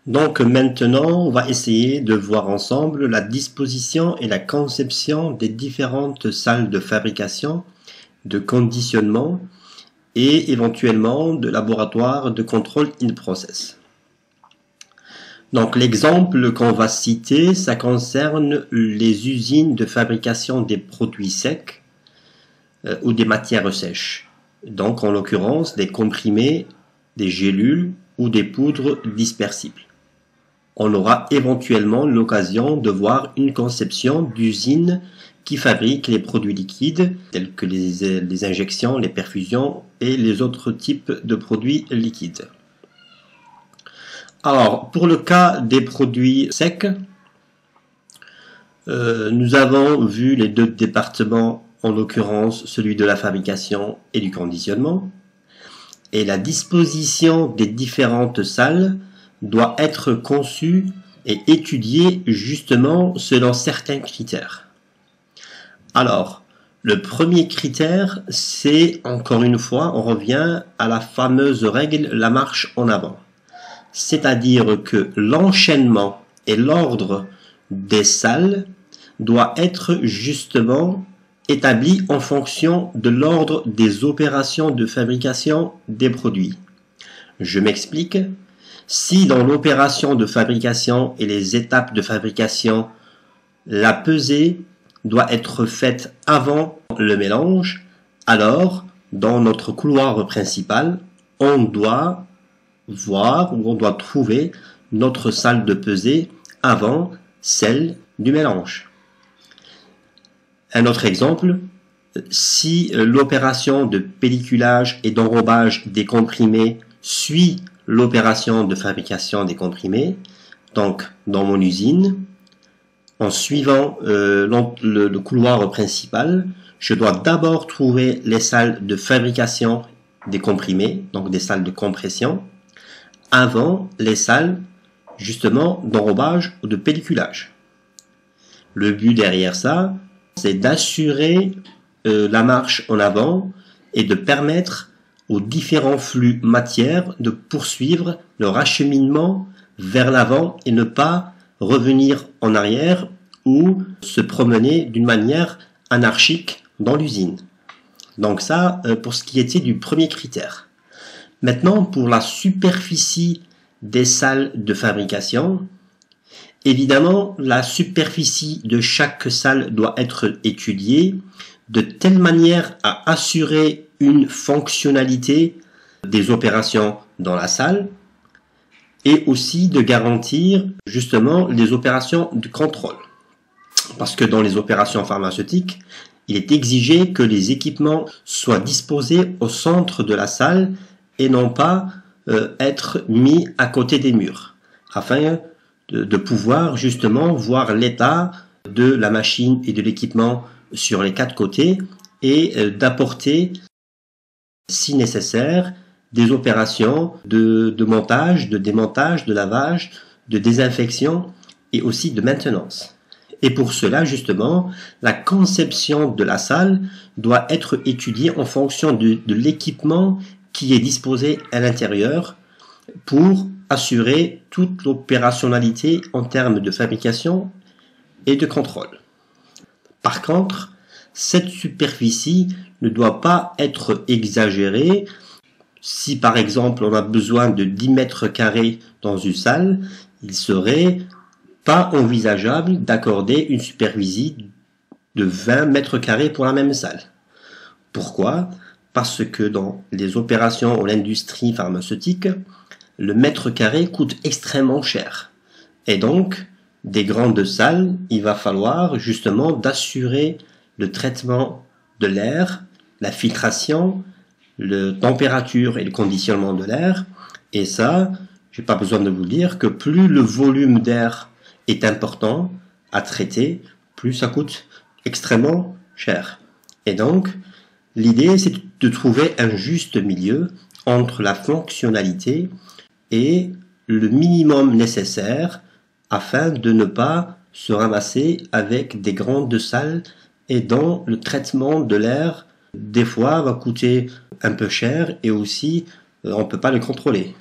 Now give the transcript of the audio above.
Donc maintenant, on va essayer de voir ensemble la disposition et la conception des différentes salles de fabrication, de conditionnement et éventuellement de laboratoire de contrôle in process. Donc l'exemple qu'on va citer, ça concerne les usines de fabrication des produits secs ou des matières sèches. Donc en l'occurrence des comprimés, des gélules ou des poudres dispersibles. On aura éventuellement l'occasion de voir une conception d'usine qui fabrique les produits liquides tels que les injections, les perfusions et les autres types de produits liquides. Alors, pour le cas des produits secs, nous avons vu les deux départements, en l'occurrence celui de la fabrication et du conditionnement, et la disposition des différentes salles doit être conçue et étudiée justement selon certains critères. Alors, le premier critère, c'est, encore une fois, on revient à la fameuse règle, la marche en avant. C'est-à-dire que l'enchaînement et l'ordre des salles doit être justement établi en fonction de l'ordre des opérations de fabrication des produits. Je m'explique. Si dans l'opération de fabrication et les étapes de fabrication, la pesée doit être faite avant le mélange, alors dans notre couloir principal, on doit voir ou on doit trouver notre salle de pesée avant celle du mélange. Un autre exemple, si l'opération de pelliculage et d'enrobage des comprimés suit l'opération de fabrication des comprimés, donc dans mon usine, en suivant le couloir principal, je dois d'abord trouver les salles de fabrication des comprimés, donc des salles de compression, avant les salles justement d'enrobage ou de pelliculage. Le but derrière ça, c'est d'assurer la marche en avant et de permettre aux différents flux matières de poursuivre leur acheminement vers l'avant et ne pas revenir en arrière ou se promener d'une manière anarchique dans l'usine. Donc ça, pour ce qui était du premier critère. Maintenant, pour la superficie des salles de fabrication, évidemment, la superficie de chaque salle doit être étudiée de telle manière à assurer une fonctionnalité des opérations dans la salle et aussi de garantir justement les opérations de contrôle. Parce que dans les opérations pharmaceutiques, il est exigé que les équipements soient disposés au centre de la salle et non pas être mis à côté des murs, afin de pouvoir justement voir l'état de la machine et de l'équipement sur les quatre côtés et d'apporter, si nécessaire, des opérations de montage, de démontage, de lavage, de désinfection et aussi de maintenance. Et pour cela, justement, la conception de la salle doit être étudiée en fonction de l'équipement qui est disposé à l'intérieur pour assurer toute l'opérationnalité en termes de fabrication et de contrôle. Par contre, cette superficie ne doit pas être exagérée. Si par exemple on a besoin de 10 mètres carrés dans une salle, il serait pas envisageable d'accorder une superficie de 20 mètres carrés pour la même salle. Pourquoi? Parce que dans les opérations ou l'industrie pharmaceutique, le mètre carré coûte extrêmement cher. Et donc, des grandes salles, il va falloir justement d'assurer le traitement de l'air, la filtration, la température et le conditionnement de l'air. Et ça, j'ai pas besoin de vous dire que plus le volume d'air est important à traiter, plus ça coûte extrêmement cher. Et donc, l'idée, c'est de trouver un juste milieu entre la fonctionnalité et le minimum nécessaire afin de ne pas se ramasser avec des grandes salles et dont le traitement de l'air, des fois, va coûter un peu cher et aussi, on ne peut pas le contrôler.